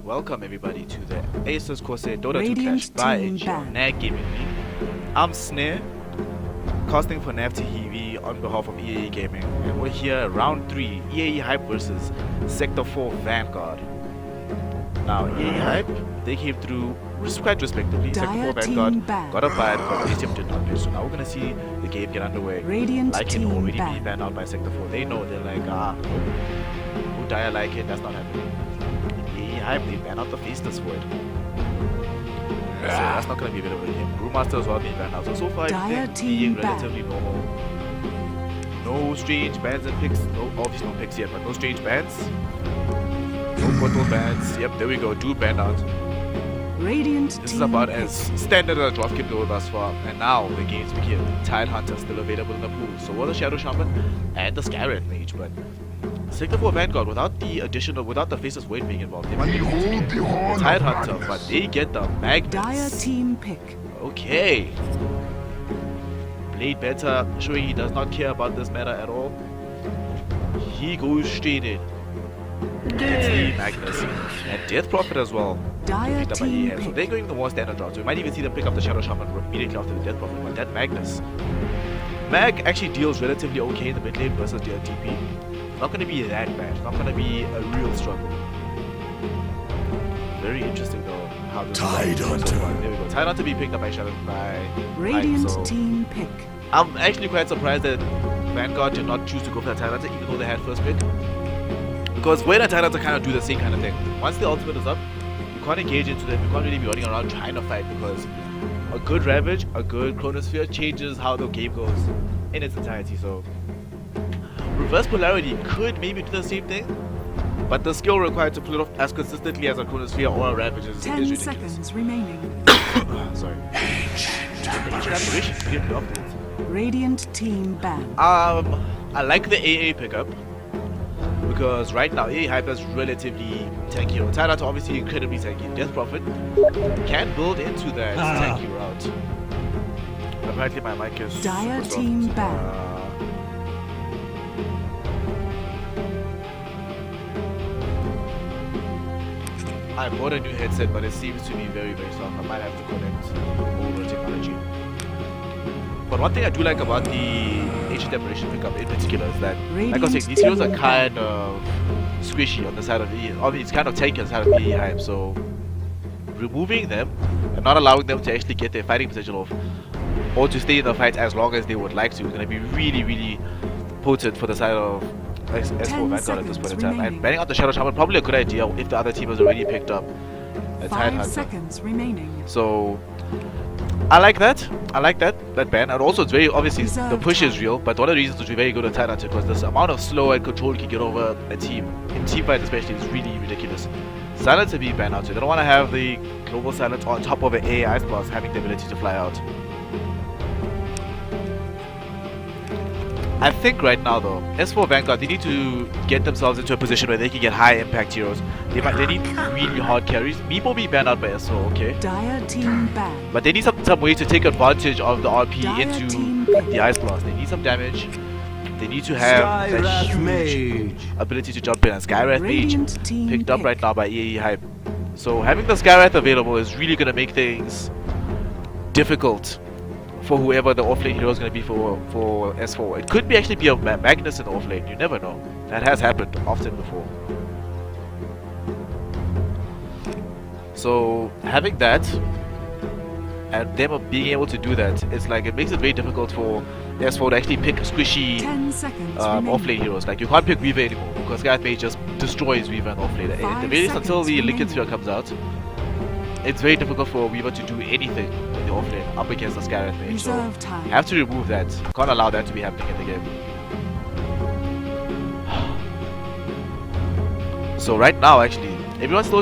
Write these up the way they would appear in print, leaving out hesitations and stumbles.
welcome everybody to the Asus Corsair Dota 2 Radiant Clash by team NGL ban. NAG Gaming League. I'm Snare, casting for NAV TV on behalf of eAe Gaming, and we're here round 3, eAe Hype versus Sector 4 Vanguard. Now eAe Hype, they came through quite respectively. Sector 4 Vanguard got a bad because this team did not play, so now we're gonna see the game get underway. Radiant Like it team already ban. being banned out by Sector 4. They know, they're like, who die like it, that's not happening. Hype, they ban out the Faceless for it. So that's not going to be available again. Brewmaster as well being banned out. So far, everything being relatively normal. No strange bans and picks. No, obviously no picks yet, but no strange bans. No portal bans. Yep, there we go. Dude banned out. Radiant This is about as standard as a draft can go thus far. And now the games begin. Tide Hunter still available in the pool. So will the Shadow Shaman and the Skyred Mage, but Sector 4 Vanguard, without the additional, without the Faceless Weight being involved, they might be able to get the Tide Hunter, but they get the Magnus. Dire team pick. Okay. Blade Beta showing he does not care about this meta at all. He goes straight in. Gets the Magnus. And Death Prophet as well. Dire team So pick. they're going the more standard route. So we might even see them pick up the Shadow Shaman immediately after the Death Prophet. But that Magnus. Mag actually deals relatively okay in the mid lane versus the TP. Not going to be that bad. Not going to be a real struggle. Very interesting though how this Tide Hunter. There we go. Tide Hunter be picked up by Shadow Radiant so team pick. I'm actually quite surprised that Vanguard did not choose to go for the Tide Hunter even though they had first pick. Because when a Tide Hunter kind of do the same kind of thing. Once the ultimate is up, you can't engage into them. You can't really be running around trying to fight because a good Ravage, a good Chronosphere changes how the game goes in its entirety. So Reverse Polarity could maybe do the same thing, but the skill required to pull it off as consistently as a Chronosphere or a Ravage is 10 ridiculous. seconds remaining. Sorry. Ancient Apparition immediately afterwards. Radiant team ban. I like the AA pickup because right now AA Hype is relatively tanky. Tide Hunter obviously incredibly tanky. Death Prophet can build into that tanky route. Apparently my mic is Dire super team soft. ban. I bought a new headset, but it seems to be very, very soft. I might have to connect older technology. But one thing I do like about the Ancient Apparition pickup in particular is that, like I was saying, these heroes are kind of squishy on the side of the obviously it's kind of tanky on the side of the Hype, so removing them and not allowing them to actually get their fighting potential off or to stay in the fight as long as they would like to is going to be really, really potent for the side of S4 Vanguard at this point in time. And banning out the Shadow Shaman probably a good idea if the other team has already picked up a Tide 5 Hunter. seconds remaining. So I like that. I like that ban. And also it's very obviously the push is real, but one of the reasons to be very good at Tide Hunter because this amount of slow and control you can get over a team, in team fight especially, is really ridiculous. Silence to be banned out, so they don't want to have the global silence on top of an AI plus having the ability to fly out. I think right now though, S4 Vanguard, they need to get themselves into a position where they can get high impact heroes. They need really hard carries. Meepo be banned out by S4, okay? Dire team ban. But they need some way to take advantage of the RP Dire into team the Ice Blast. They need some damage. They need to have that huge ability to jump in. And Skywrath Mage Radiant team picked up pick. right now by eAe Hype. So having the Skywrath available is really going to make things difficult for whoever the offlane hero is going to be for S4. It could be actually be a Magnus in the offlane. You never know. That has happened often before. So having that and them being able to do that, it's like it makes it very difficult for S4 to actually pick squishy 10 seconds offlane heroes. Like you can't pick Weaver anymore because Skype Mage just destroys Weaver in offlane. At the very least until the Lincoln Sphere comes out, it's very difficult for Weaver to do anything in the offlane up against the Skyrim Mage. So Reserve time. you have to remove that. Can't allow that to be happening in the game. So right now, actually, everyone's still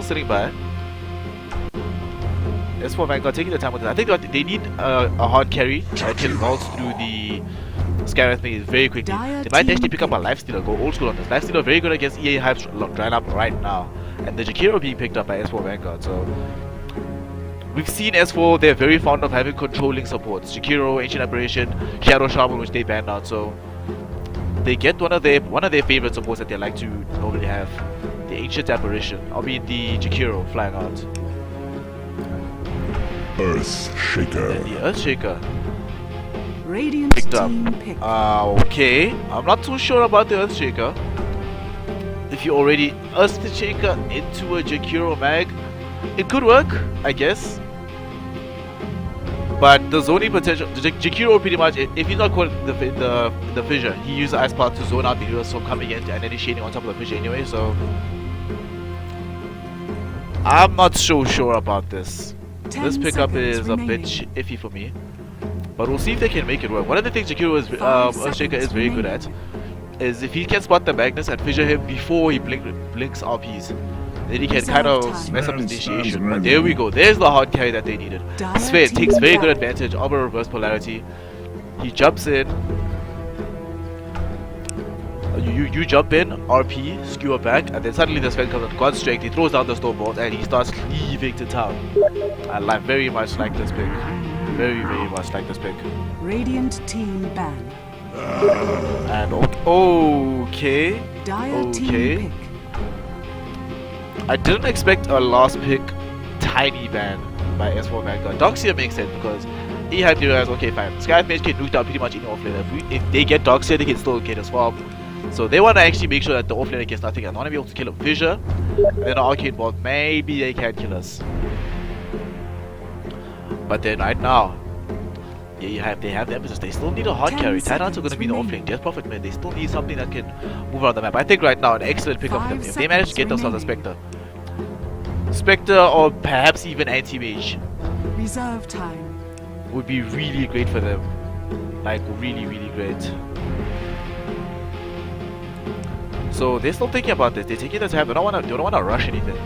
sitting by. S4 Vanguard taking the time with it. I think they need a hard carry that can bounce through the Skywrath Mage very quickly. They might actually pick up a Lifestealer, go old school on this. Lifestealer very good against eAe Hype's lineup right now. And the Jakiro being picked up by S4 Vanguard. So we've seen S4, they're very fond of having controlling supports. Jakiro, Ancient Aberration, Shadow Shaman, which they banned out. So they get one of their favorite supports that they like to normally have, the Ancient Apparition. I mean the Jakiro flying out. Earthshaker. And the Earthshaker Radiant picked up. team pick. Okay, I'm not too sure about the Earthshaker. If you already Earthshaker into a Jakiro mag, it could work, I guess. But the zoning potential, Jakiro pretty much, if he's not caught in the fissure, he uses Ice Path to zone out the heroes from coming in and initiating on top of the fissure anyway, so I'm not so sure about this. 10 This pickup seconds is a bit remaining. iffy for me. But we'll see if they can make it work. One of the things Jakiro is, 5 Earthshaker seconds is very good at, remaining. is if he can spot the Magnus and fissure him before he blinks RPs, then he can Reserve kind of time. mess up his Sounds initiation. ready. But there we go. There's the hard carry that they needed. Dire Sphere team takes very good down. advantage of a reverse polarity. He jumps in. You jump in, RP, skewer back, and then suddenly the Sven comes on God strength. He throws down the snowballs and he starts leaving to town. I very much like this pick. Very much like this pick. Radiant team ban. And okay. Dire Okay. team pick. I didn't expect a last pick tiny ban by S4 Vanguard. Doxia makes sense because he had to realize, okay, fine, Sky Mage can nuke down pretty much any offlaner. If they get Doxia, they can still get his farm. So they want to actually make sure that the offlaner gets nothing and want to be able to kill a Fissure. And then Arcane Ball, maybe they can kill us. But then right now, yeah, they have the emphasis. They still need a hard 10 carry. Tyrants are going to seconds be the remaining. offlane. Death Prophet, man, they still need something that can move around the map. I think right now an excellent pick of 5 them. If they manage to get themselves a seconds Spectre. Spectre or perhaps even Anti-Mage Reserve time. would be really great for them. Like really great. So they're still thinking about this. They're taking their time. They don't want to rush anything.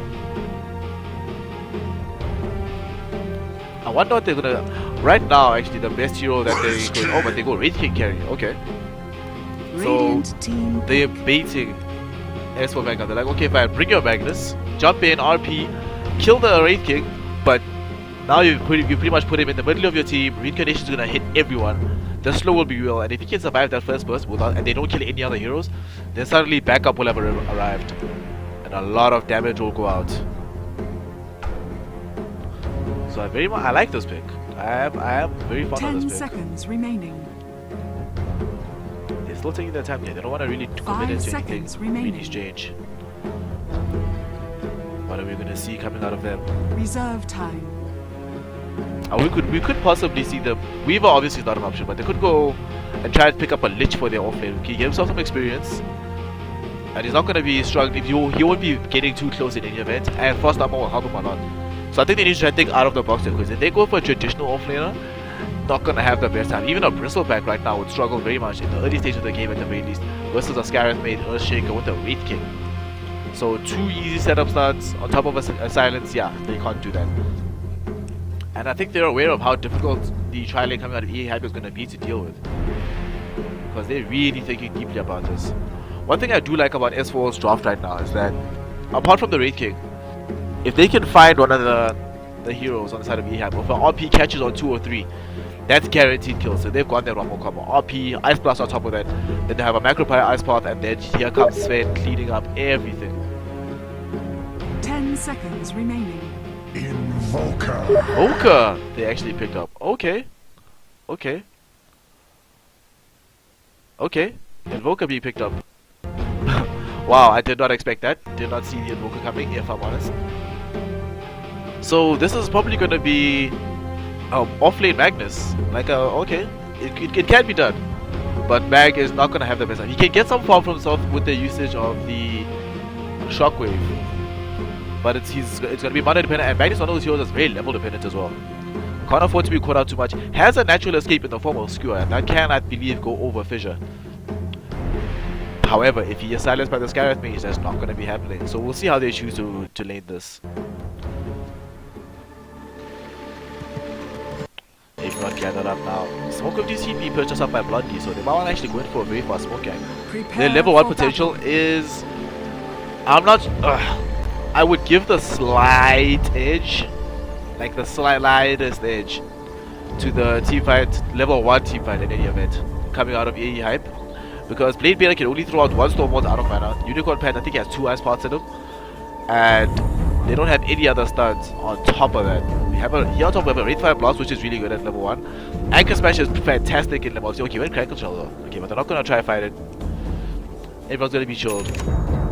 I wonder what they're gonna. Right now, actually, the best hero that they could. Oh, but they go Wraith King carry. Okay. Radiant team They're baiting S4 Vanguard. They're like, okay, fine, bring your Magnus, jump in, RP, kill the Wraith King, but now you pretty much put him in the middle of your team. Reincarnation is gonna hit everyone. The slow will be real, and if he can survive that first burst without, and they don't kill any other heroes, then suddenly backup will have arrived, and a lot of damage will go out. So I like this pick. I am very fond of 10 this pick. seconds remaining. They're still taking their time here. They don't want to really 5 commit into seconds anything remaining. really strange. What are we gonna see coming out of them? Reserve time. We could possibly see them. Weaver obviously is not an option, but they could go and try and pick up a Lich for their offlane. He give himself some experience, and he's not gonna be struggling. He won't be getting too close in any event, and Frost Armor will help him a lot. So I think they need to try to think out of the box there, because if they go for a traditional offlaner, not gonna have the best time. Even a Bristleback right now would struggle very much in the early stage of the game at the very least, versus a Scarif made Earthshaker with a Wraith King. So 2 easy setup starts on top of a silence, yeah, they can't do that. And I think they're aware of how difficult the tri-lane coming out of eAe Hype is going to be to deal with, because they're really thinking deeply about this. One thing I do like about S4's draft right now is that, apart from the Wraith King, if they can find one of the heroes on the side of eAe Hype, or if an RP catches on 2 or 3, that's guaranteed kills. So they've got their Rumble combo. RP, Ice Blast on top of that, then they have a Macropire Ice Path, and then here comes Sven cleaning up everything. 10 seconds remaining. Invoker. Oka, they actually picked up. Okay. Invoker being picked up. Wow, I did not expect that. Did not see the Invoker coming, if I'm honest. So this is probably going to be offlane Magnus. Like, okay, it can be done. But Mag is not going to have the best time. He can get some farm for himself with the usage of the Shockwave. But it's going to be mana dependent, and Magnus is one of those heroes that's very level dependent as well. Can't afford to be caught out too much. Has a natural escape in the form of Skewer, and that can, I believe, go over Fissure. However, if he is silenced by the Scarif Mage, that's not going to be happening. So we'll see how they choose to lane this. They've not gathered up now. Smoke of DCP purchased up by Bloody, so they might want to actually go in for a very fast smoke gang. Prepare Their level 1 for potential battle. is... I'm not... I would give the slight edge, like the slightest edge, to the team fight, level 1 team fight in any event, coming out of eAe Hype. Because Blade Beta can only throw out one Storm Bolt out of mana. Unicorn Pant, I think, has 2 ice parts in him. And they don't have any other studs on top of that. Here on top we have a Wraithfire Blast, which is really good at level 1. Anchor Smash is fantastic in level 2. Okay, we're Crack Control though. Okay, but they're not gonna try fight it. Everyone's gonna be chilled.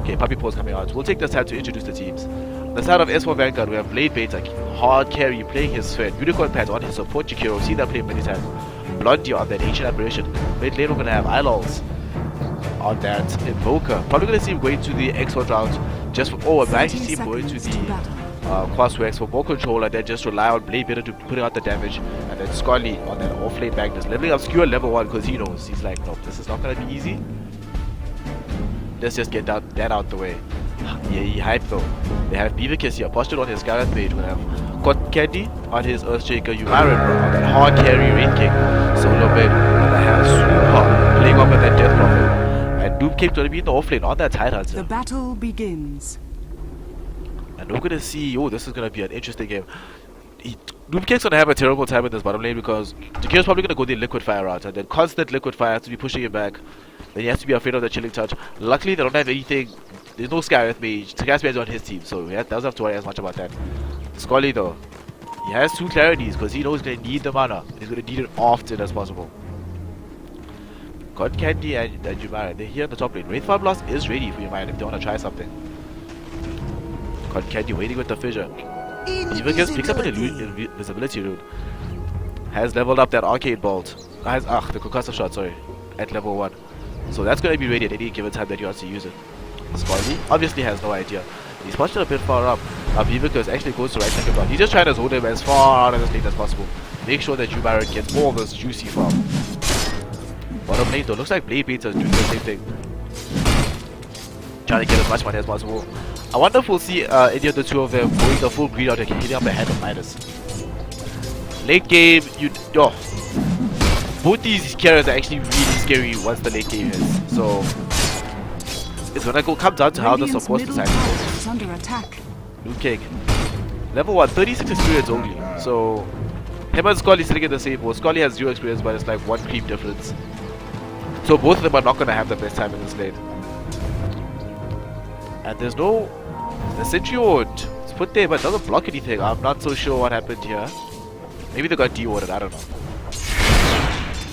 Okay, Puppy Paw's coming out. We'll take this time to introduce the teams. On the side of S4 Vanguard, we have Blade Beta, hard carry, playing his threat. Unicorn Pad on his support Jakiro, see that play many times. Blondie on that Ancient Aberration. Mid lane we're gonna have Ilols on that Invoker. Probably gonna see him going to the X1 round just for. Oh, I might actually see him going to the Crosswax for more control and then just rely on Blade Beta to put out the damage. And then Scully on that offlane Magnus. Leveling up Skewer level 1 because he knows. He's like, no, this is not gonna be easy. Let's just get that out the way. Yeah, he hyped though. They have Beaverkiss here, posted on his Gareth page. We're gonna have Cotton Candy on his Earthshaker Umaran on that hard carry Rain King solo mid. And I have Super playing off with that Death Prophet. And Doom Cake's gonna be in the offlane on that Tidehunter. The battle begins. And we're gonna see, oh, this is gonna be an interesting game. Doom Cake's gonna have a terrible time in this bottom lane because Jakiro's probably gonna go the Liquid Fire route, and then constant Liquid Fire has to be pushing him back. Then he has to be afraid of the Chilling Touch. Luckily, they don't have anything. There's no Skywrath Mage. Skywrath Mage is on his team, so he doesn't have to worry as much about that. Scully, though, he has 2 clarities because he knows he's going to need the mana. And he's going to need it often as possible. Cotton Candy and Jumara, they're here on the top lane. Wraithfire Blast is ready for your mind if they want to try something. Cotton Candy waiting with the fissure. Even just picks up an invisibility rune. Has leveled up that Arcade Bolt. Has, the Concussive Shot, sorry, at level 1. So that's going to be ready at any given time that he wants to use it. Scully obviously has no idea. He's pushed it a bit far up. Vivicus actually goes to right second down. He's just trying to zone him as far out of this lane as possible. Make sure that Jubaran gets all this juicy farm. Bottom lane though, looks like Blade Beta is doing the same thing. Trying to get as much money as possible. I wonder if we'll see any of the two of them going the full greed out and hitting up the head of Midas. Late game, both these characters are actually really scary once the late game hits. So it's gonna come down to how the supports decide to go. Is under attack. New King. Level 1, 36 experience only. So him and Scully sitting in the same boat. Scully has 0 experience, but it's like 1 creep difference. So both of them are not gonna have the best time in this lane. And there's no the Sentry Ward. It's put there but doesn't block anything. I'm not so sure what happened here. Maybe they got de-warded, I don't know.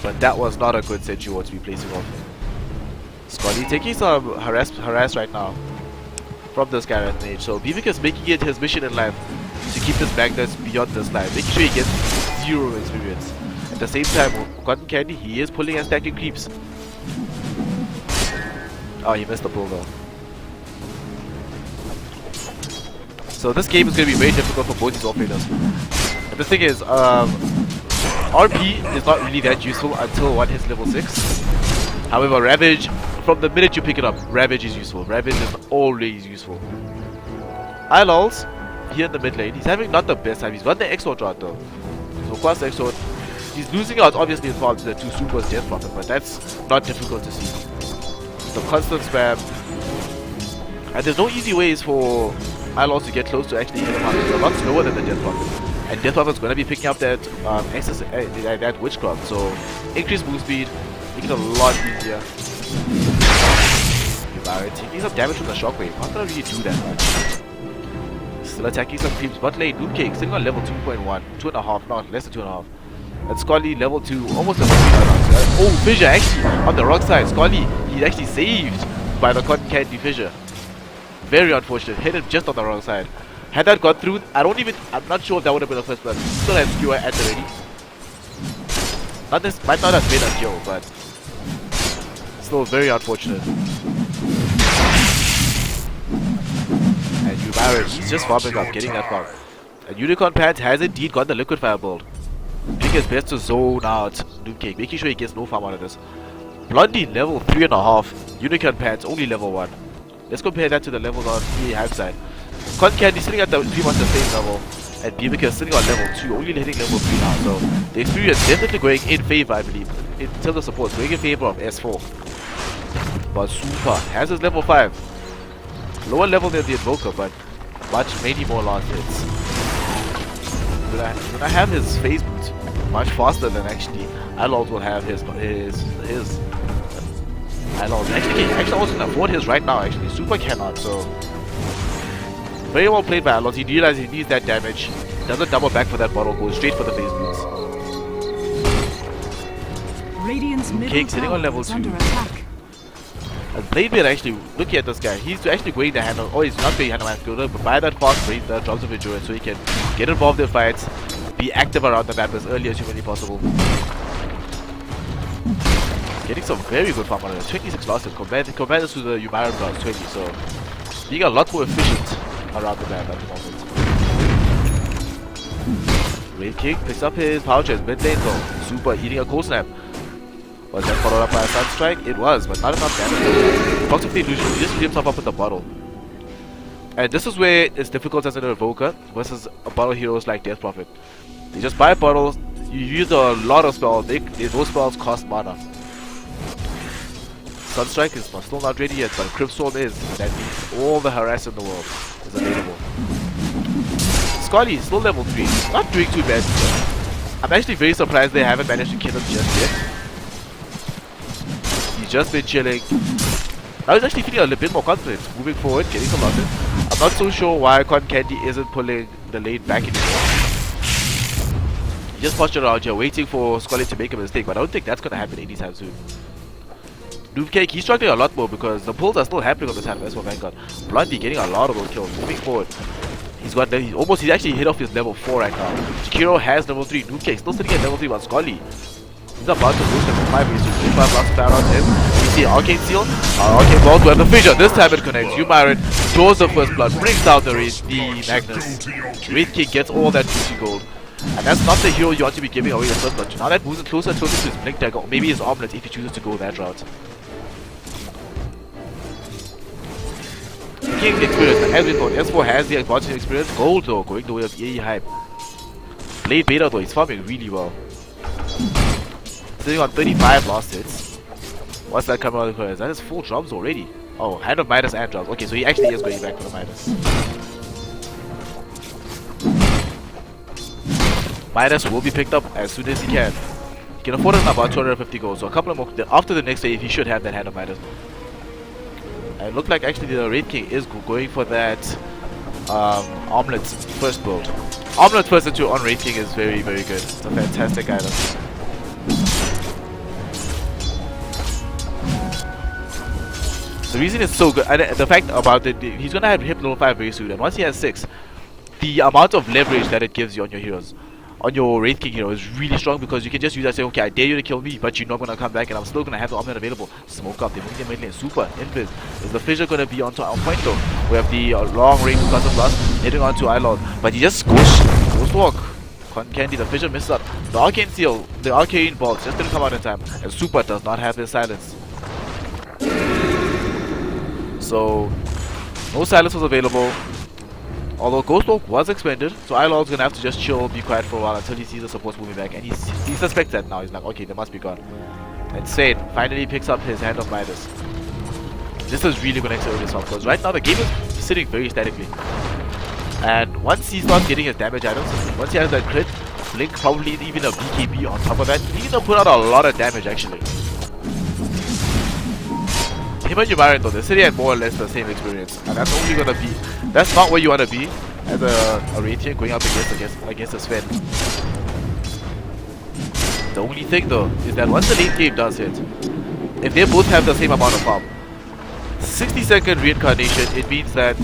But that was not a good Sentry Ward to be placing off. Scully taking some harass right now from this Gareth Mage. So Vivek is making it his mission in life to keep this Magnus beyond this line, making sure he gets 0 experience. At the same time, Cotton Candy, he is pulling and stacking creeps. Oh, he missed the pull though. So this game is going to be very difficult for both these offlaners. And the thing is, RP is not really that useful until one hits level 6. However, Ravage, from the minute you pick it up, Ravage is useful. Ravage is always useful. Ilols, here in the mid lane, he's having not the best time. He's got the Exort route though. So Quas Exort, he's losing out obviously in farm to the 2 supers Death Prophet, but that's not difficult to see. The constant spam. And there's no easy ways for Ilols to get close to actually hit him out. They're a lot slower than the Death Prophet. And Death Prophet's going to be picking up that that Witchcraft. So increased move speed, make it a lot easier. Taking some damage from the Shockwave, not gonna really do that much. Still attacking some creeps, but lane, Doom Cake, sitting on level 2.1, 2.5, not less than 2.5. And Scully level 2, almost level 3 now. Oh, Fissure actually on the wrong side. Scully, he's actually saved by the Cotton Candy Fissure. Very unfortunate, hit him just on the wrong side. Had that gone through, I'm not sure if that would have been the first blood. Still has Skewer at the ready. Might not have been a kill, but still very unfortunate. And Umaran, he's just farming up, getting that farm. And Unicorn Pants has indeed got the Liquid Fire build. Doing his best to zone out Doom Cake, making sure he gets no farm out of this. Blondie level 3.5, Unicorn Pants only level 1. Let's compare that to the levels on the hype side. Cotton Candy sitting at the pretty much the same level, and Bibika is sitting on level 2, only hitting level 3 now. So the experience definitely going in favor, I believe. In terms of support, going in favor of S4. But Super has his level 5. Lower level than the Invoker, but many more last hits. When I have his phase boot much faster than actually Alod will have his I know. Actually also can afford his right now, actually. Super cannot, so... Very well played by Alonso. He realized he needs that damage. Doesn't double back for that bottle, goes straight for the phase boots. Radiant's middle King sitting on tower level is 2. under attack. And Bladebeard actually, looking at this guy, he's actually going to handle, he's not going to handle Vanguard, but buy that fast break, the drops of endurance, so he can get involved in fights, be active around the map as early as humanly possible. Getting some very good farm on it. 26 losses, compare this to the Umaran round 20, so being a lot more efficient around the map at the moment. Wraith King picks up his power chest, mid lane though, super eating a cold snap. Was that followed up by a Sunstrike? It was, but not enough damage. Toxic illusion, he just beat himself up with the bottle. And this is where it's difficult as an evoker versus a bottle heroes like Death Prophet. You just buy bottles, you use a lot of spells, those spells cost mana. Sunstrike is still not ready yet, but Crypt Storm is. That means all the harass in the world is available. Scotty is still level 3, not doing too bad. I'm actually very surprised they haven't managed to kill him just yet. Just been chilling. I was actually feeling a little bit more confident moving forward, getting some losses. I'm not so sure why Cotton Candy isn't pulling the lane back anymore. He just postured around here waiting for Scully to make a mistake, but I don't think that's going to happen anytime soon. Noobcake, he's struggling a lot more because the pulls are still happening on the side of S4 Vanguard. Blondie getting a lot of those kills moving forward. He's actually hit off his level 4 right now. Shikiro has level 3. Noobcake still sitting at level 3, but Scully, he's about to boost level 5. He's doing 25 blocks of fire on him. You see Arcane Seal, Arcane Bolt with the fissure. This time it connects. Umaran draws the first blood, brings down the Magnus. Wraith King gets all that juicy gold. And that's not the hero you want to be giving away your first blood. Now that moves him closer and closer to his Blink Dagger, or maybe his Omelette if he chooses to go that route. King's experience, as we thought, S4 has the advanced experience. Gold though, going the way of eAe hype. Blade Beta though, he's farming really well. Sitting on 35 lost hits. What's that coming out of the That is full drums already. Oh, Hand of Midas and drums. Okay, so he actually is going back for the Midas. Midas will be picked up as soon as he can. He can afford it in about 250 gold, so a couple of more. After the next wave, he should have that Hand of Midas. And it looked like actually the Wraith King is going for that Omelette first build. Omelette first into on Wraith King is very, very good. It's a fantastic item. The reason it's so good, and the fact about it, he's gonna have hit level 5 very soon, and once he has 6, the amount of leverage that it gives you on your heroes, on your Wraith King hero, is really strong because you can just use that and say, okay, I dare you to kill me, but you know I'm gonna come back and I'm still gonna have the Omelette available. Smoke up, they're moving their mid lane, super, invis. Is the fissure gonna be on point though? We have the long range plus of plus, hitting onto Ilord, but he just goes walk. Cotton Candy, the fissure missed out. The Arcane Seal, the Arcane Bolt just didn't come out in time, and Super does not have his silence. So, no silence was available. Although Ghost Walk was expended, so Ilord's gonna have to just chill, be quiet for a while until he sees the supports moving back, and he suspects that now. He's like, okay, they must be gone. And Sane finally picks up his Hand of Midas. This is really gonna accelerate himself because right now the game is sitting very statically. And once he starts getting his damage items, once he has that crit, Blink, probably even a BKB on top of that, he's gonna put out a lot of damage actually. Him and Umaran though, they're sitting at more or less the same experience, and that's only gonna be, that's not where you wanna be as a Wraith King going up against a Sven. The only thing though is that once the late game does hit, if they both have the same amount of farm, 60-second reincarnation, it means that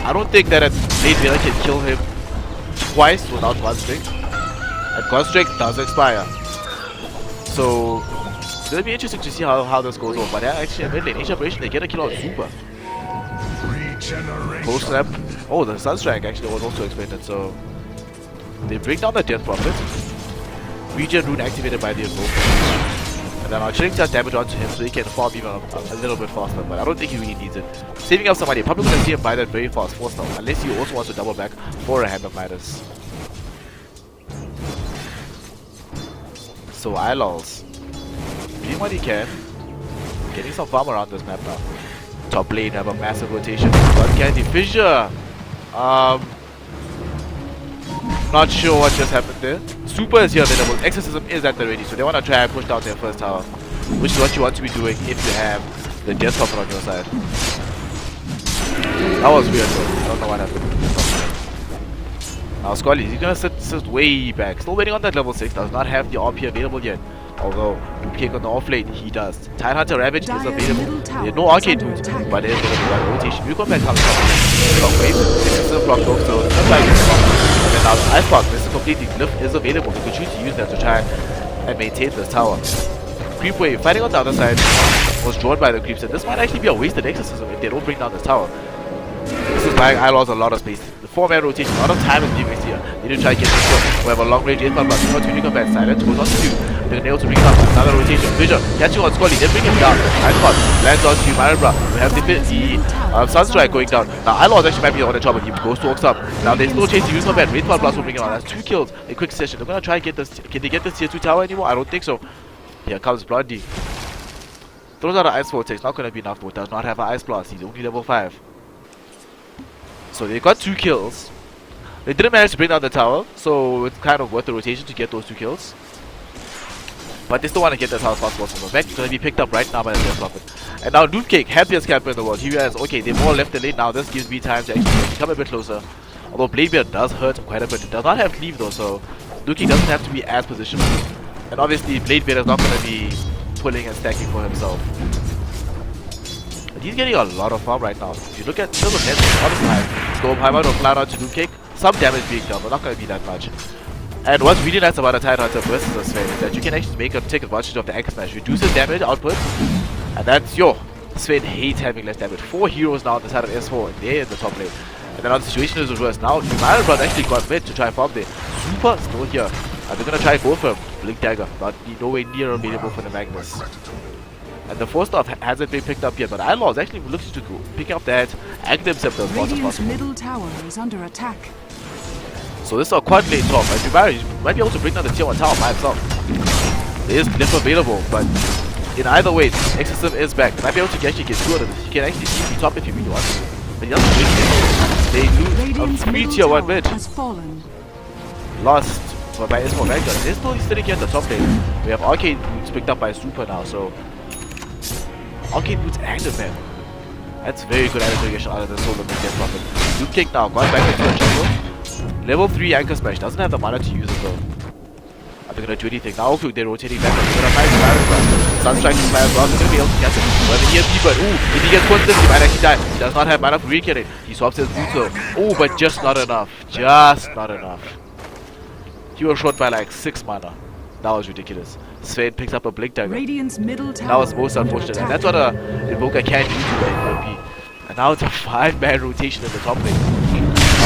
I don't think that a late Vela can kill him twice without Godstrike, and Godstrike does expire. So it's gonna be interesting to see how this goes on, but they're actually a mid lane. Ancient Operation, they get a kill on Super. Cold Snap. Oh, the Sunstrike actually was also expended, so they bring down the Death Prophet. Regen Rune activated by the Invoker. And then our Chilling does damage onto him so he can farm even a little bit faster, but I don't think he really needs it. Saving up some money, probably gonna see him buy that very fast 4-star, unless he also wants to double back for a Hand of Midas. So Ilols doing what he can, getting some farm around this map now. Top lane have a massive rotation. But Candy Fissure, not sure what just happened there. Super is here available. Exorcism is at the ready, so they want to try and push down their first tower, which is what you want to be doing if you have the death hopper on your side. That was weird though. I don't know what happened. Now Scully, he's gonna sit way back. Still waiting on that level 6. Does not have the RP available yet. Although, kick on the off lane, he does. Tidehunter Ravage is available. There's no arcade route, but there's a rotation. You come back comes from wave, it's a block off, so just like this. And then now the Ice Block, this is completely glyph is available. You could choose to use that to try and maintain this tower. Creep wave, fighting on the other side, was drawn by the creeps, and this might actually be a wasted exorcism if they don't bring down this tower. This is buying I-Laws a lot of space. The 4-man rotation, a lot of time is being wasted here. They need to try to get this one. We have a long range 8-man blast. Now 20 combat silent, goes on to 2. They're able to bring down another rotation. Vision, catching on Scully, they bring him down. Ice Block, lands on to Maribra. We have the Sunstrike going down. Now I-Laws actually might be on the top, but he goes to walks up. Now there's no chance to use combat. 8-man blast will bring him on. That's 2 kills in quick session. They're gonna try and get this. Can they get this tier 2 tower anymore? I don't think so. Here comes Blondie. Throws out an Ice Vortex, not gonna be enough though. Does not have an Ice Blast, he's only level 5. So they got 2 kills. They didn't manage to bring down the tower, so it's kind of worth the rotation to get those 2 kills. But they still want to get that tower as fast as possible. Back is going to be picked up right now by the Death Prophet. And now Noobcake, happiest camper in the world. He realizes, okay, they're more left than late now. This gives me time to actually come a bit closer. Although Bladebeard does hurt quite a bit. It does not have cleave though, so Noobcake doesn't have to be as positional. And obviously Bladebeard is not going to be pulling and stacking for himself. But he's getting a lot of farm right now. If you look at still the net, a lot of time. Stormheimer will fly out to Noobcake. Some damage being done, but not going to be that much. And what's really nice about a Tidehunter versus a Sven is that you can actually take advantage of the X Smash, reduces damage output, and that's Sven hates having less damage. 4 heroes now on the side of S4, and they're in the top lane. And then now the situation is reversed. Now Humanity actually got mid to try and farm there. Super still here. And they're gonna try and go for Blink Dagger, but nowhere near available for the Magnus. And the 4-star hasn't been picked up yet, but I-Laws actually looks to go pick up that Aghanim Scepter as fast as possible. middle tower is under attack. So this is a quad lane top, and Humanity might be able to bring down the tier 1 tower by himself. There is glyph available, but in either way, Exorcism is back. They might be able to actually get 2 out of this. He can actually TP top if he really wants to. But he doesn't bring it. They lose a free tier 1 mid. Lost by S4 Vanguard. They're still sitting here at the top lane. We have Arcade Boots picked up by Super now, so Arcade Boots active, man. That's very good activation out of the solo mid Death Prophet. Loop kick now, going back into a jungle. Level 3 Anchor Smash, doesn't have the mana to use it though. Are they gonna do anything? Now they're rotating back. They're gonna find Sunstrike to fly as well. They're gonna be able to catch it. Whether he has Deeper, if he gets constant, he might actually die. He does not have mana for re-killing. He swaps his boots though. But just not enough. Just not enough. He was short by like 6 mana. That was ridiculous. Sven picks up a Blink Dagger. That was most unfortunate. And that's what a Invoker can do to an OP. And now it's a 5-man rotation in the top lane.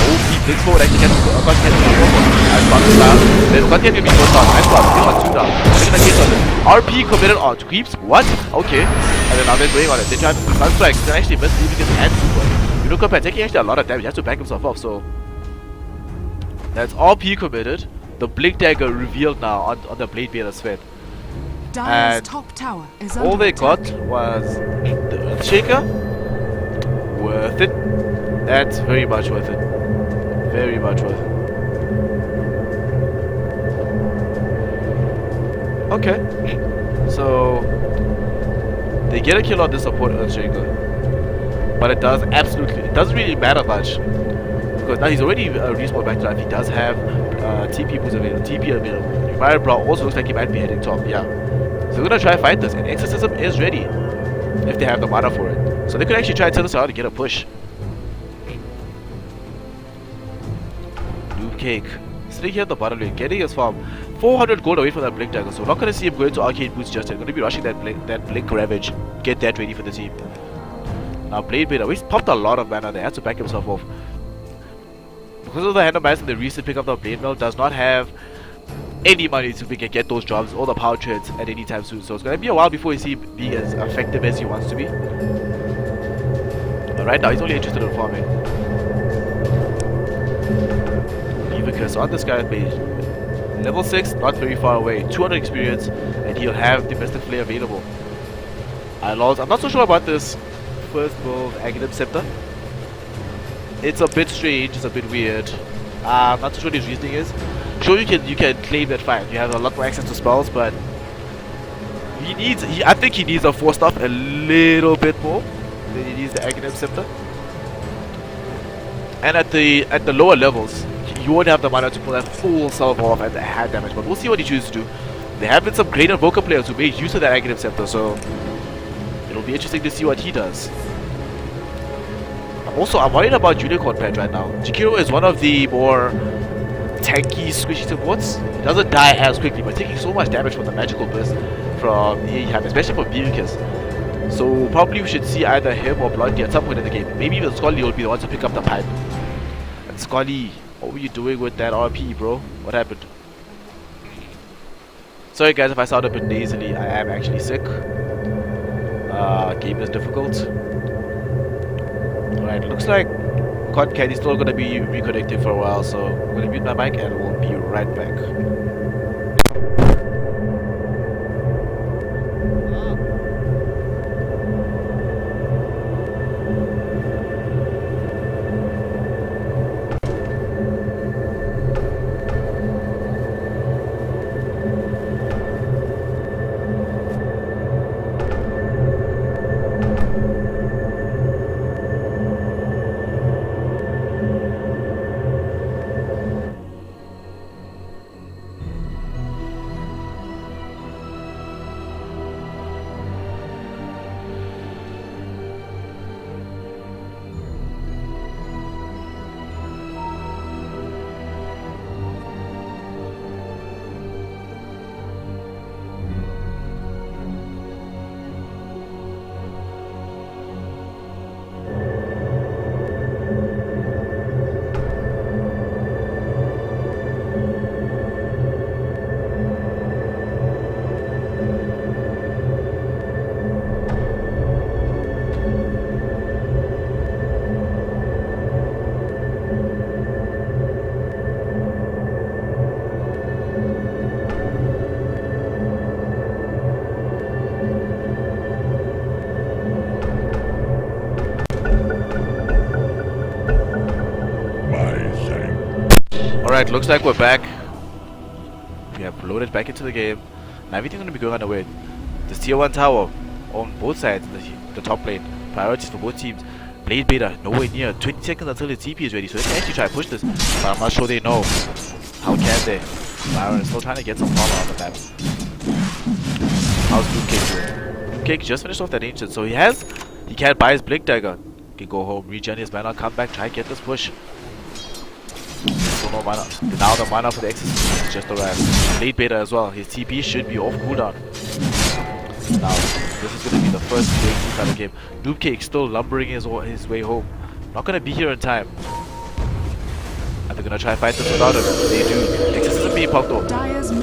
OP Blitz forward actually gets Ice Block down. Then Got be close down. Ice Block still on 2 down. They're gonna get on it. RP committed on creeps. What? Okay. And then now they're going on it. They try to Sunstrike. They actually miss leaving his hand super. You look up at taking actually a lot of damage. He has to back himself off. So that's RP committed. The Blink Dagger revealed now on the Bladebeard Sven. And top tower is all they got was the Earthshaker. Worth it. That's very much worth it. Very much worth it. Okay. So they get a kill on this support Earthshaker. But it doesn't really matter much. Because now he's already respawned back to life. He does have TP boots available, TP available. Maribra also looks like he might be heading top, yeah. So they're gonna try and fight this, and Exorcism is ready if they have the mana for it. So they could actually try and tell this out to get a push. Noob Cake sitting here at the bottom lane, getting his farm 400 gold away from that Blink Dagger. So we're not gonna see him going to Arcade Boots just yet. Gonna be rushing that Blink Ravage, get that ready for the team. Now Bladebeard, he's popped a lot of mana there, has to back himself off. Because of the Hand of Mass and the recent pick up the Blade Mill, does not have any money to get those jobs or the power trades at any time soon. So it's going to be a while before we see him being as effective as he wants to be. But right now he's only interested in farming. Because on this guy's page, level 6, not very far away, 200 experience, and he'll have the Mystic Flare available. I'm not so sure about this first move, Aghanim Scepter. It's a bit strange, it's a bit weird. I'm not so sure what his reasoning is. Sure, you can claim that fine. You have a lot more access to spells, but I think he needs a 4-star a little bit more than he needs the Aghanim Scepter. And at the lower levels, you won't have the mana to pull that full self off at the hand damage. But we'll see what he chooses to do. There have been some great Invoker players who made use of that Aghanim Scepter, so it'll be interesting to see what he does. I'm worried about Unicorn Pet right now. Jakiro is one of the more tanky, squishy supports. He doesn't die as quickly, but taking so much damage from the magical burst from eAe, especially from Vivicus. So probably we should see either him or Blondie at some point in the game. Maybe even Scully will be the one to pick up the pipe. And Scully, what were you doing with that RP, bro? What happened? Sorry guys if I sound a bit nasally. I am actually sick. Game is difficult. Alright, looks like Cotton Candy's still gonna be reconnecting for a while, so I'm gonna mute my mic and we'll be right back. Alright, looks like we're back. We have loaded back into the game. Now everything's going to be going on our way. This tier 1 tower on both sides, the top lane. Priorities for both teams. Blade Beta, nowhere near. 20 seconds until the TP is ready, so they can actually try to push this. But I'm not sure they know. How can they? Byron is still trying to get some power on the map. How's Blue Cake doing? Blue Cake just finished off that ancient, so he can't buy his Blink Dagger. He can go home, regen his mana, come back, try to get this push. No mana. Now the mana for the Exorcist is just around. Late Beta as well. His TP should be off cooldown. Now, this is going to be the first breakthrough kind of game. Noob Cake still lumbering his way home. Not going to be here in time. And they're going to try and fight this without him. They do. Exorcist isn't being popped off.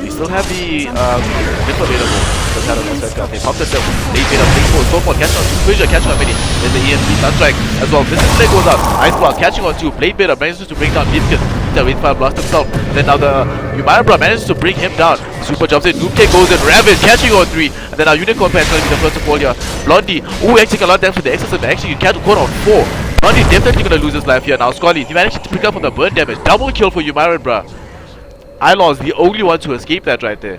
We still have the mid available. They popped it down. Late Beta, Blink Forward, Stormbolt, catching on 2. Fissure catching on mini. There's the ESP Sunstrike as well. This is Blade goes out. Ice Blast catching on 2. Blade Beta manages to bring down Vivicus. Windfire blast himself. Then now the Umarabra manages to bring him down. Super jumps in. Noob Cake goes in. Ravage catching on 3. And then our Unicorn Pair is going to be the first to fall here. Blondie. Ooh, actually a lot of damage for the Exorcist. Actually, you can't record on 4. Blondie definitely going to lose his life here. Now Scully, he managed to pick up on the burn damage. Double kill for Umarabra. Ilon's the only one to escape that right there.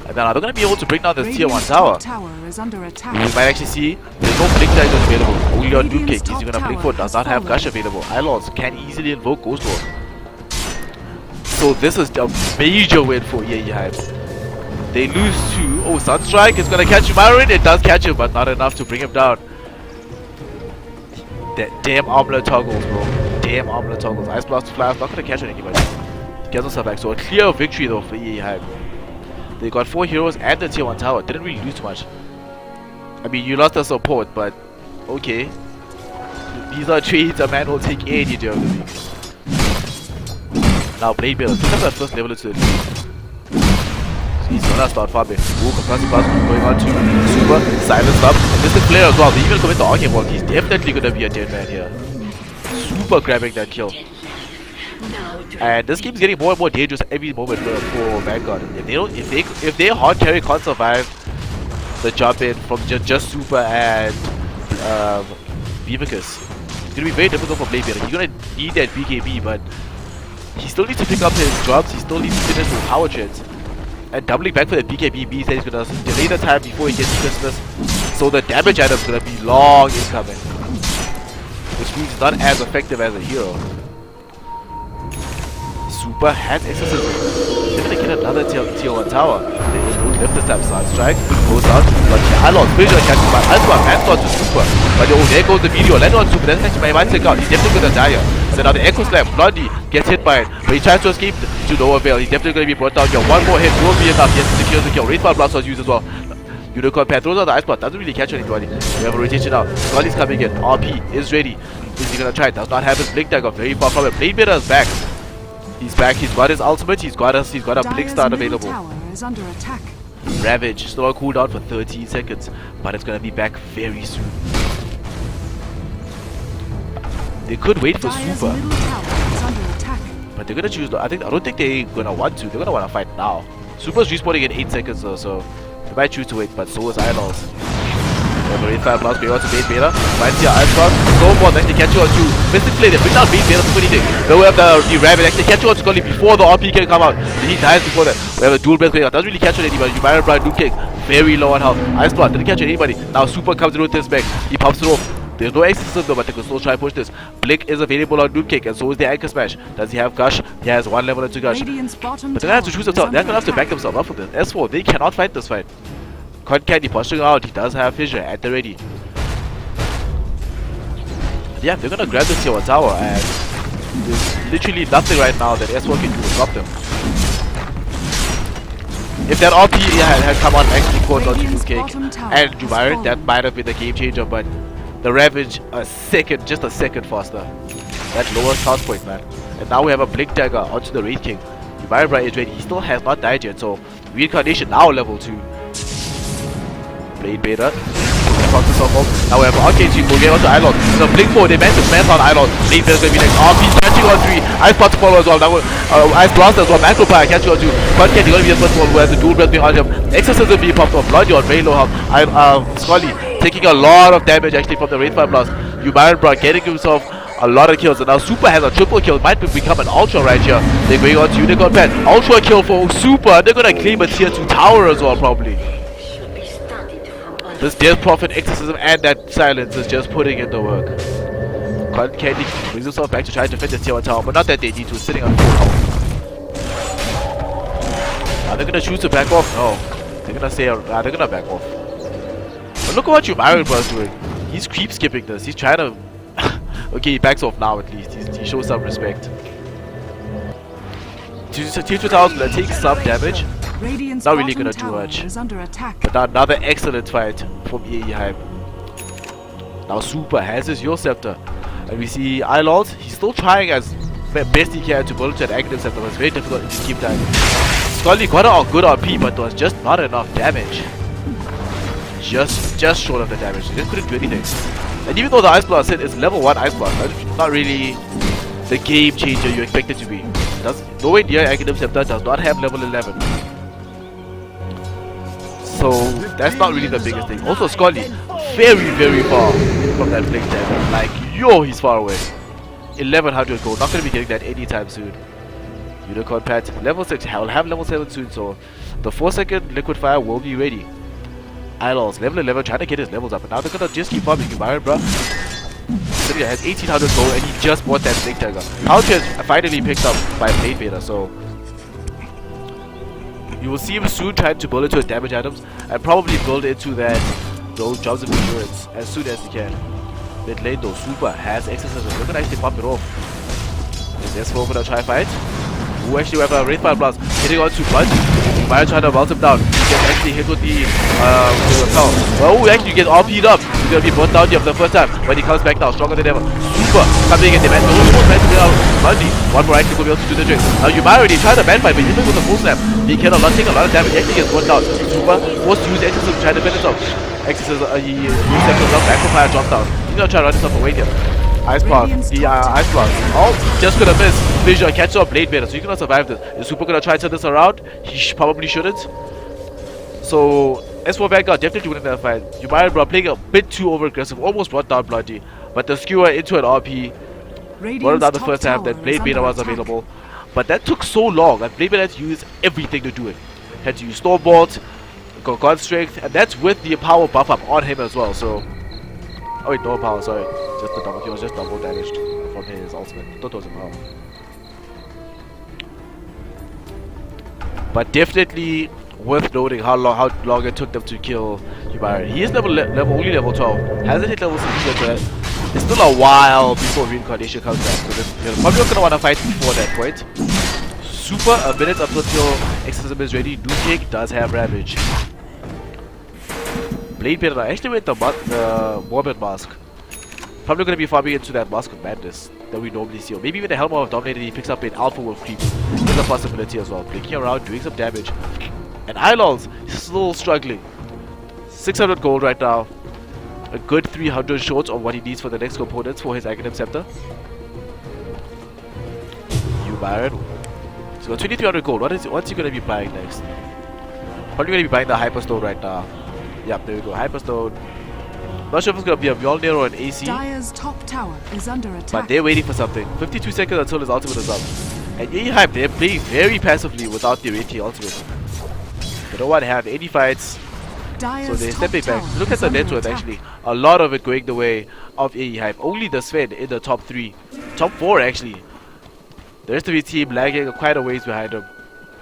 And then are they going to be able to bring down this tier 1 tower? Is under attack. We might actually see there's no Blink Daggers available. Only on Noob Cake. He's going to Blink Foot. Does not have Gush available. Ilons can easily invoke Ghost War. So this is a major win for eAe Hype. They lose to... Oh, Sunstrike is going to catch Umarin. It does catch him, but not enough to bring him down. That damn armlet toggles, bro. Damn armlet toggles. Ice Blast Flash. Not going to catch anybody. He gets himself back. So a clear victory though for eAe Hype. They got 4 heroes and the tier 1 tower. Didn't really lose too much. I mean, you lost the support, but okay. These are trades a man will take any day of the week. Now, Blade Beta. Pick up that first level to the lead. He's gonna start farming. Ooh, Compressive Blast going on to Super. Silence up. And this is player as well. They even commit the Arcane Walk. He's definitely gonna be a dead man here. Super grabbing that kill. And this game's getting more and more dangerous every moment for Vanguard. If they hard carry can't survive the jump in from just Super and Vivicus, it's gonna be very difficult for Blade Beta. He's gonna need that BKB, but he still needs to pick up his drops. He still needs to finish with power treads. And doubling back for the BKB means that he's gonna delay the time before he gets to Christmas. So the damage item is gonna be long incoming. Which means he's not as effective as a hero. Super has exorcism. They're gonna get another tier 1 tower. They will lift this time. Sun strike goes out. But Alon's vision catches by Alpha Vanguard to super. But oh, there goes the meteor. Land on super. That's actually my mindset out. He's definitely gonna die here. And then now the Echo Slam. Blondie gets hit by it. But he tries to escape to no avail. He's definitely gonna be brought down here. One more hit will be enough. He has to secure the kill. Rainfall Blast was used as well. Unicorn Pad throws out the Ice Blast. Doesn't really catch anybody. We have a rotation now. Scully's coming in. RP is ready. Is he gonna try? Does not have his Blink Dagger. Very far from it. Blade Beater is back. He's back. He's got his ultimate. He's got a Blink Start available. Tower is under attack. Ravage still on cooldown for 13 seconds, but it's gonna be back very soon. They could wait for Dire's super, middle tower is under attack. but they're gonna choose. I don't think they're gonna want to. They're gonna want to fight now. Super's respawning in 8 seconds though, so they might choose to wait. But so is Idols. Marine Fire Blast, Bait to Bait Beta. Finds here Ice Blast. Snowball actually catch you on to Mystic Flame. They bring down Bait Beta for anything. Then we have the Rabbit actually catch you on to Scully before the RP can come out. He dies before that. We have a dual breath going out. Doesn't really catch on anybody. You Byron Brian Duke Kick. Very low on health. Ice Blast didn't catch anybody. Now Super comes in with this back. He pops it off. There's no exorcism though, but they can still try and push this. Blink is available on Doom Kick, and so is the Anchor Smash. Does he have Gush? He has 1 level into Gush. Radiant's bottom But they're gonna have to choose tower themselves. is They're gonna have to under back themselves up for this. S4, they cannot fight this fight. Con Candy pushing out. He does have Fissure at the ready. Yeah, they're gonna grab the tier 1 tower, and there's literally nothing right now that S4 can do to stop them. If that RP had come on and actually caught onto Doom Kick and Jubair, that might have been the game changer, but the Ravage just a second faster. That lowers cost point, man. And now we have a Blink Dagger onto the Wraith King. Jubair is ready. He still has not died yet, so Reincarnation now level 2. Blade Beta. Now we have Arcade Chief, we'll get onto Ilon. There's a Blink 4, they managed to smash on Ilon. Blade Beta's gonna be next. RP catching on 3. Ice Blast to follow as well. Now Ice Blast as well. Macropire catching on 2. Con Candy gonna be the first one where the dual breath being on him. Exorcism being popped off. Bloody on very low health. Scully taking a lot of damage actually from the Rainfire Blast. Umaran getting himself a lot of kills, and now Super has a triple kill. Might become an Ultra right here. They're going on to Unicorn Pet. Ultra kill for Super. They're gonna claim a tier 2 tower as well, probably. This Death Prophet Exorcism and that Silence is just putting in the work. Con Candy brings himself back to try to defend the tier 1 tower, but not that they need to, sitting on full health. Now they're gonna choose to back off. No, they're gonna say, they're gonna back off. But look at what Umaran was doing. He's creep skipping this. He's trying to. Okay, he backs off now at least. He shows some respect. Tier 2 tower's gonna take some damage. Radiant's Not really bottom gonna do tower much. is under attack. But now another excellent fight from eAe Hype. Now Super has his Your Scepter. And we see Ilord, he's still trying as best he can to build to an active scepter, but it's very difficult in this game time. Scully got a good RP, but there was just not enough damage. Just short of the damage. He just couldn't do anything. And even though the Ice Blast hit is level 1 Ice Blast, that's not really the game changer you expect it to be. Nowhere near Academic Scepter, does not have level 11. So that's not really the biggest thing. Also Scully, very far from that Blink Dagger. Like, yo, he's far away. 1100 gold, not gonna be getting that anytime soon. Unicorn Pet, level 6, I'll have level 7 soon, so the 4-second Liquid Fire will be ready. Idols, level 11, trying to get his levels up, and now they're gonna just keep farming Byron, bro. He has 1800 gold and he just bought that Blink Dagger. Pouch is finally picked up by Blade Beta, so you will see him soon trying to build into his damage items and probably build into those jobs of endurance as soon as he can. Mid lane though, Super has Exorcism. They're gonna actually pop it off. Is S4 gonna try fight? Who actually have a Wraithfire Blast hitting on to Punch. Maya trying to melt him down. He gets actually hit with the repel. Oh, actually gets RP'd up. He's gonna be brought down here for the first time. When he comes back now, stronger than ever. Super coming in. They man almost meant to get out. Bundy. One more actually will be able to do the trick. Now Yumai already tried the man fight, but he's with the full snap. He can take a lot of damage. He actually gets brought down. Super forced to use Exorcism to try to defend himself. Exorcism, he used Exorcism. Macropire dropped down. He's gonna try to run himself away here. Ice Blast, the Ice Blast. Oh, just gonna miss. Vision catches up Blade Beta, so you cannot survive this. Is Super gonna try to turn this around? He probably shouldn't. So, S4 Vanguard definitely winning that fight. Yumai bro playing a bit too over aggressive, almost brought down Bloody. But the skewer into an RP. Brought him down the first time that Blade Beta was available. But that took so long, and Blade Beta had to use everything to do it. had to use Stormbolt, got God Strength, and that's with the power buff up on him as well. So, oh wait, no power, sorry, just the double. He was just double damaged from his ultimate. Thought it was a power. But definitely worth noting how long it took them to kill Yubari. He is only level 12. Hasn't hit level 16 yet. It's still a while before reincarnation comes back. So they're probably not gonna want to fight before that point. Super, a minute up until exorcism is ready. Doom Kick does have Ravage. Blade Bearer actually went the Morbid Mask. Probably gonna be farming into that Mask of Madness that we normally see. Or maybe even the Helm of Dominator he picks up in Alpha Wolf Creep. There's a possibility as well. Blinking around, doing some damage. And Ilols is still struggling. 600 gold right now. A good 300 short of what he needs for the next components for his Aghanim Scepter. Byron. He's got 2300 gold. What's he going to be buying next? Probably going to be buying the Hyperstone right now. Yep, there we go. Hyperstone. Not sure if it's going to be a Mjolnir or an AC. Dire's top tower is under attack. But they're waiting for something. 52 seconds until his ultimate is up. And eAe Hype, they're playing very passively without their AT ultimate. They don't want to have any fights. Dire's So they're top stepping back. tower Look at is the under net worth attack. actually. A lot of it going the way of eAe Hype. Only the Sven in the top 3. Top 4 actually. The rest of his team lagging quite a ways behind him.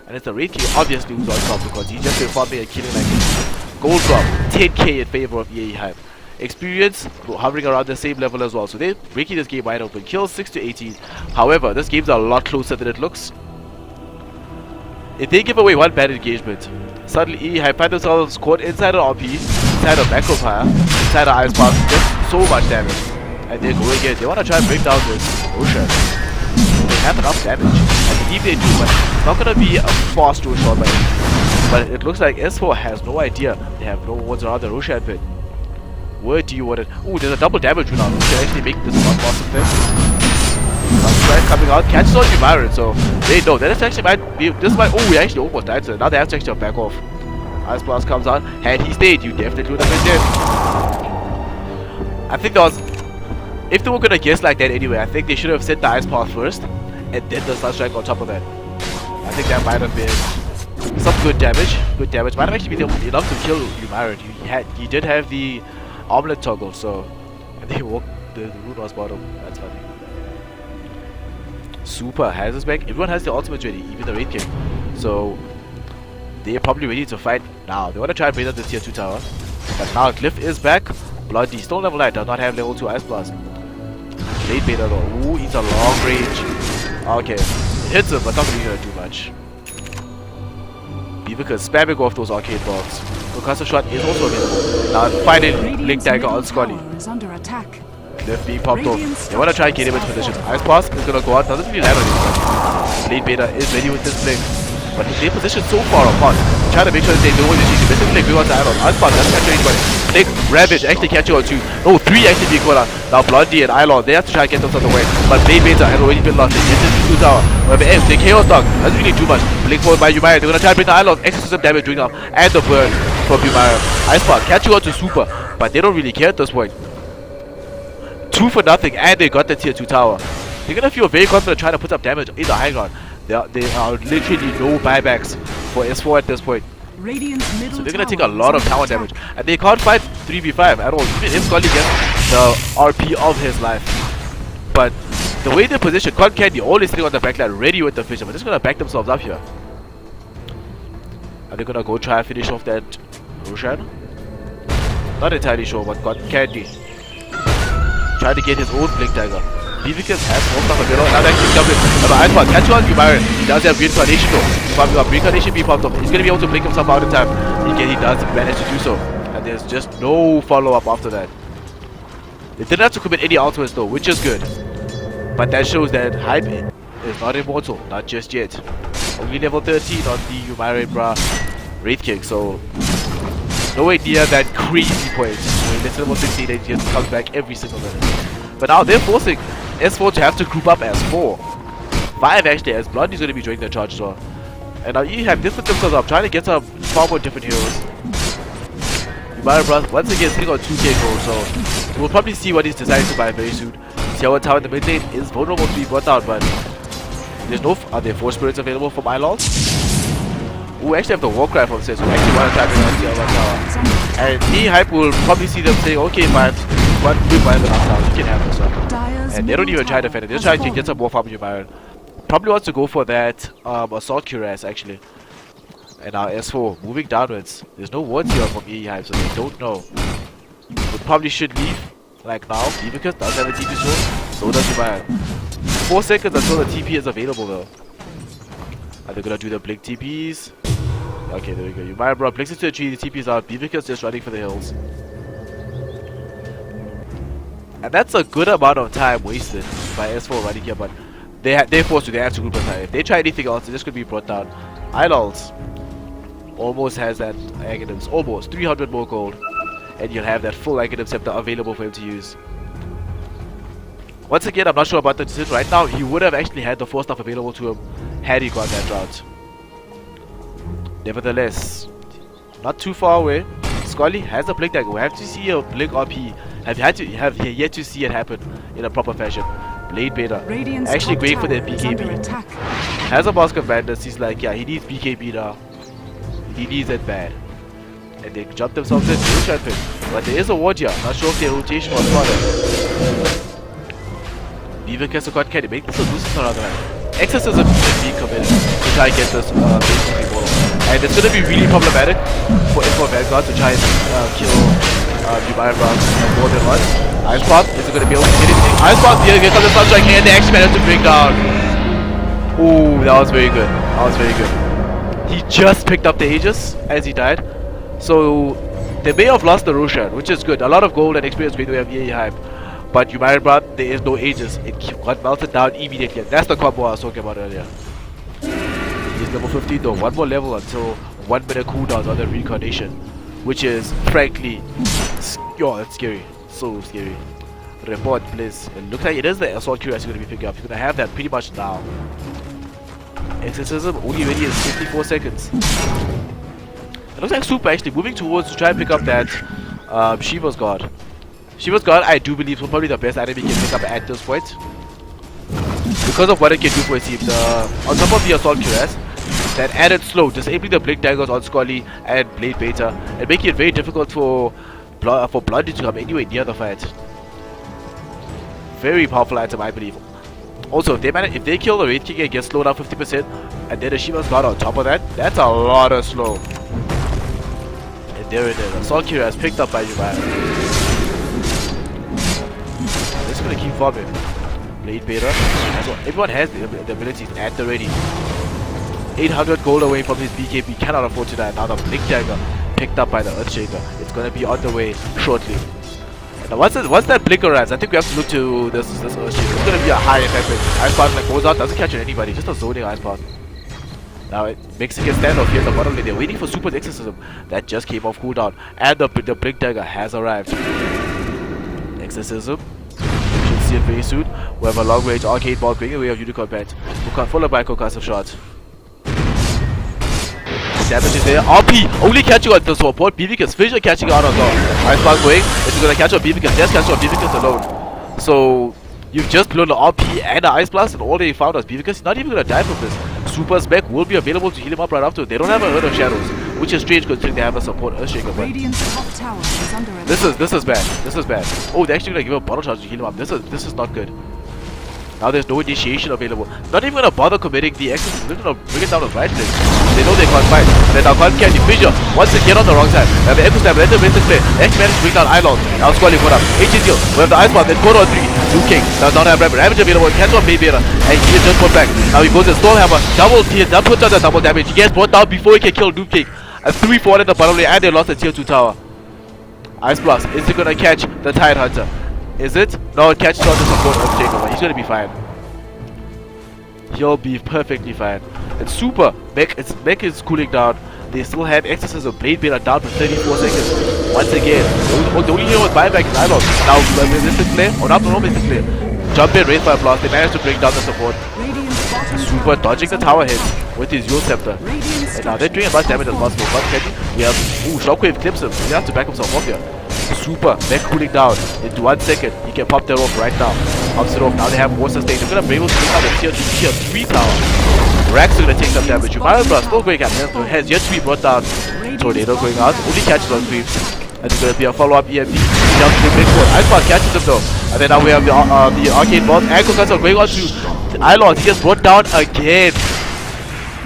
And it's the Wraith King obviously who's on top because he's just been farming and killing like this. Gold drop, 10k in favor of eAe Hype. Experience hovering around the same level as well. So they're breaking this game wide open. Kills 6 to 18. However, this game's a lot closer than it looks. If they give away one bad engagement, suddenly eAe Hype find themselves caught inside an RP, inside a Macro Fire, inside an Ice Path, just so much damage. And they're going in. They want to try and break down this Ocean. They have enough damage. I believe they do, but it's not going to be a fast Ocean by any. But it looks like S4 has no idea. They have no wards around the Roshan pit. Where do you want it? Oh, there's a double damage rune out. We can actually make this one awesome thing. Sunstrike coming out, catches on Byron, so they know that actually might be. This might. Oh, we actually almost died, so now they have to actually back off. Ice Blast comes out. Had he stayed, you definitely would have been dead. I think that was. If they were gonna guess like that anyway, I think they should have set the Ice Path first and then the Sunstrike on top of that. I think that might have been some good damage. Good damage. Might have actually been enough to kill Byron. He did have the armlet toggle, so and they walked the rune was bottom. That's funny. Super has his back. Everyone has their ultimate ready, even the Wraith King. So they're probably ready to fight now. They want to try and break up the tier 2 tower. But now Glyph is back. Bloody still level 9, does not have level 2 Ice Blast. Blade Beta though. Ooh, he's a long range. Okay. It hits him, but not really gonna do much. Beaver can spamming off those arcade blocks. Concussive Shot is also available. Now finally Link Dagger on Scully. Is under attack. Left being popped off. They want to try and get him into position. Ice Pass is going to go out. Doesn't really land on him. Blade Beta is ready with this Blink. But their position so far apart. Trying to make sure that they know what they should do. This is Blink. We want to add on. Ice Pass doesn't catch anybody. Blink, Ravage actually catching on 2. No, 3 actually being caught out. Now Blondie and Ilon, they have to try and get themselves away. But Blade Beta has already been lost. They get into 2 tower. However, the Chaos Dog doesn't really do much. Blink forward by Yumaya. They're going to try and bring the Ilon. Exorcism damage doing up. And the burn from Yumaya. Ice Pass catching on to Super. But they don't really care at this point. 2 for nothing, and they got the tier 2 tower. They're gonna feel very confident trying to put up damage in the high ground. There are literally no buybacks for S4 at this point. Radiant's middle So they're gonna tower take a lot of is tower under damage. attack. And they can't fight 3v5 at all, even if Scully gets the RP of his life. But the way they're positioned, Con Candy always sitting on the backline ready with the Fisher. They're just gonna back themselves up here. Are they gonna go try and finish off that Roshan? Not entirely sure, but Con Candy trying to get his own Blink Dagger. Beavikins has more stuff available. Now that he's jumping. But Ice Path, catch on you, Byron. He does have Reincarnation though. He's popping up. Reincarnation being popped up. He's going to be able to blink himself out in time. He does manage to do so. And there's just no follow-up after that. They didn't have to commit any ultimates though, which is good. But that shows that Hype is not immortal. Not just yet. Only level 13 on the Yumire Bra Wraith King. So nowhere near that crazy point. When it's level 16 and he just comes back every single minute. But now they're forcing S4 to have to group up as 4. 5 actually, as Blondie's going to be joining the charge as well. And now you have different themselves up, trying to get some far more different heroes. Yumire Bra once again sitting on 2k gold, so we'll probably see what he's deciding to buy very soon. Tiawa Tower in the mid lane is vulnerable to be brought down, but there's no. Are there 4 spirits available for Mylol? who actually have the war cry from says who actually want to try to NGL right now. Is under attack. And eAe will probably see them saying, okay, fine, one good buy the knockdown, you can have this one. Dyer's And they don't middle even try to tower defend it, they're has trying to fallen. get some more farm you Byron. Probably wants to go for that assault cuirass actually. And now S4 moving downwards. There's no wards here from eAe Hive, so they don't know. We probably should leave like now. Because does have a TP soon, so does Byron. 4 seconds until the TP is available though. Are they gonna do the blink TPs? Okay, there we go. You might bro blinks into a tree, the TP's out. Beaver's just running for the hills. And that's a good amount of time wasted by S4 running here, but they're forced to, they have to group attack. If they try anything else, they're just gonna be brought down. Idols almost has that Aghanims, almost 300 more gold, and you'll have that full Aghanim scepter available for him to use. Once again, I'm not sure about the decision right now. He would have actually had the 4 stuff available to him had he got that route. Nevertheless, not too far away. Scully has a blink dagger. We have to see a blink RP. Have yet to see it happen in a proper fashion. Blade Beta Radiant's actually top going for tower their is under BKB. attack. Has a Mask of Madness. He's like, yeah, he needs BKB now. He needs it bad. And they jump themselves in. No champion. But there is a ward here. Not sure if their rotation was spotted. Beaver Castle got carry. Make this a nuisance around the map. Exorcism is being committed to try and get this basically mortal. And it's going to be really problematic for Vanguard to try and kill Dubai Brown more than once. Icepath isn't going to be able to get anything. Icepath here comes the Sunstrike and they actually managed to bring down. Ooh, that was very good. That was very good. He just picked up the Aegis as he died. So they may have lost the Roshan, which is good. A lot of gold and experience going to have eAe Hype. But you might run, there is no Aegis. It got melted down immediately. That's the combo I was talking about earlier. He's level 15 though. One more level until 1 minute cooldowns on the reincarnation. Which is frankly, yo, that's scary. So scary. Report please. It looks like it is the assault curiosity going to be picking up. You're going to have that pretty much now. Exorcism only ready in 54 seconds. It looks like Super actually moving towards to try and pick up that Shiva's Guard. Shiva's Guard, I do believe, is probably the best item he can pick up at this point. Because of what it can do for his team. On top of the Assault Cuirass, that added slow, disabling the Blink Daggers on Scully and Blade Beta, and making it very difficult for Blondie to come anywhere near the fight. Very powerful item, I believe. Also, if they kill the Wraith King and get slowed down 50%, and then the Shiva's Guard on top of that, that's a lot of slow. And there it is, Assault Cuirass picked up by Yubai. Just gonna keep farming. Blade Beta. Everyone has the abilities at the ready. 800 gold away from his BKB. Cannot afford to die. Now the Blink Dagger picked up by the Earthshaker. It's gonna be on the way shortly. And once that Blink arrives, I think we have to look to this Earthshaker. It's gonna be a high impact pick. Icepath like goes out, doesn't catch anybody. Just a zoning Icepath. Now Mexican standoff here in the bottom lane. They're waiting for Super's Exorcism. That just came off cooldown. And the Blink Dagger has arrived. Exorcism. Should see it very soon. We have a long range arcade ball going away of Unicorn Pet. Followed by a concussive shot. Damage is there. RP only catching on the support. BVK's Fisher catching out on the Icepath going. It's gonna catch on BVK's. Just catch on BVK's alone. So you've just blown the RP and the Ice Blast, and all they found was BVK's not even gonna die from this. Super's Mech will be available to heal him up right after. They don't have a Herd of Shadows, which is strange considering they have a support Earthshaker. But Radiant's top tower is under attack. this is bad. This is bad. Oh, they're actually gonna give him a bottle charge to heal him up. This is not good. Now there's no initiation available. Not even gonna bother committing the Exorcism. They're gonna bring it down his right leg. They know they can't fight. And then now can't catch Fissure. Once again on the wrong side. We have the Echo Stab, let them win this play. Next man is bring down Eilon. Now Squally put up. HGL. We have the Ice Path, then 4 on 3. Luke King. Now don't have Rabbit. Ravage available. Catch on Baybera. And he just put back. Now he goes in Stormhammer. Double tier. That puts on the double damage. He gets brought down before he can kill Luke King. A 3-4 in the bottom lane. And they lost the tier 2 tower. Ice Blast. Is it gonna catch the Tide Hunter? Is it? No, it catches on the support of Jacob. He's gonna be fine. He'll be perfectly fine. And Super, Mech is cooling down. They still have Exorcism, Blade Beta down for 34 seconds. Once again, the only hero with buyback is Iron. Now, Mystic Play, or not no Mystic Play. Jump in, Wraith Fire Blast, they managed to bring down the support. Radiant's bottom Super tower dodging is the under tower attack. hit with his Yule Scepter. Radiant's And now they're doing as much damage as possible. But we have, Shockwave clips him. He has to back himself off here. Super, Mech cooling down. In 1 second, he can pop that off right now. Ups it off. Now they have more sustain. They're gonna be able to take out the tier 2, tier 3 tower. Rex are gonna take some damage. Maribra still going at him. Has yet to be brought down. Tornado going out. Only catches on creep. And it's gonna be a follow-up EMP. Down to the big one. Iceball catches him though. And then now we have the arcade boss. Ankle cuts are going on to Ilon. He gets brought down again.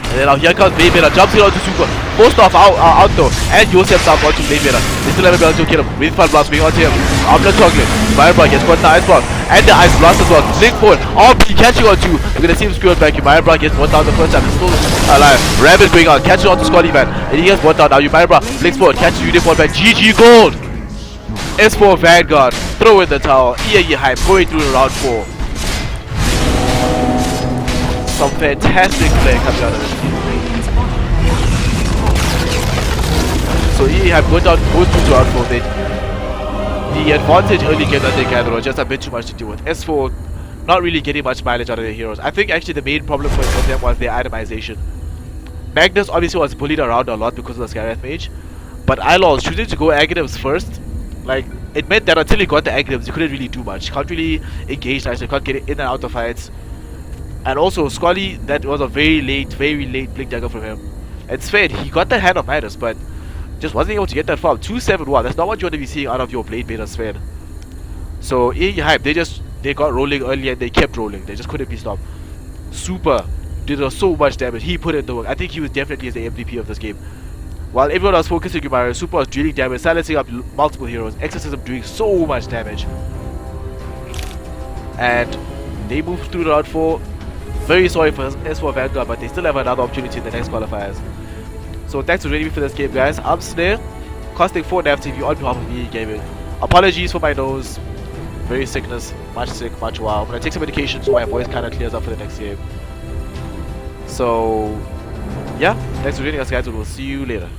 And then now here comes Bladebearer, jumps in onto Super. Most off out though. And Joseph down onto Bladebearer. They still haven't been able to kill him. Windfall Blast going onto him. Armlet Chocolate. Maribra gets brought down Ice Blast. And the Ice Blast as well. Link forward. All be catching on two. We're gonna see him screwed back. Maribra gets brought down the first time. He's still alive. Rabbit going on. Catches on to Scotty Man. And he gets brought down. Now Maribra blinks forward. Catches Uniform back. GG Gold. S4 Vanguard. Throw in the tower. eAe hype. Going through to round 4. Some fantastic play comes out of this team. So eAe have gone down, goes to round 4. The advantage early game that they gathered was just a bit too much to deal with. S4 not really getting much mileage out of their heroes. I think actually the main problem for them was their itemization. Magnus obviously was bullied around a lot because of the Skyrath Mage, but Ilol choosing to go Aghanims first, like, it meant that until he got the Aghanims, you couldn't really do much. Can't really engage nicely, can't get in and out of fights. And also, Scully, that was a very late Blink Dagger from him. It's fair, he got the hand of Midas, but just wasn't able to get that farm. 2-7-1, that's not what you want to be seeing out of your Bladebearer Sven. So, eAe hype, they got rolling early and they kept rolling. They just couldn't be stopped. Super did so much damage. He put in the work. I think he was definitely the MVP of this game. While everyone was focusing on Mario, Super was dealing damage, silencing up multiple heroes, Exorcism doing so much damage. And they moved through round 4. Very sorry for S4 Vanguard, but they still have another opportunity in the next qualifiers. So thanks for joining me for this game, guys. I'm Snare, costing 4 TV on behalf of eAe Gaming. Apologies for my nose. Very sickness, much sick, much wow. I'm gonna take some medication so my voice kind of clears up for the next game. So yeah, thanks for joining us, guys, and we'll see you later.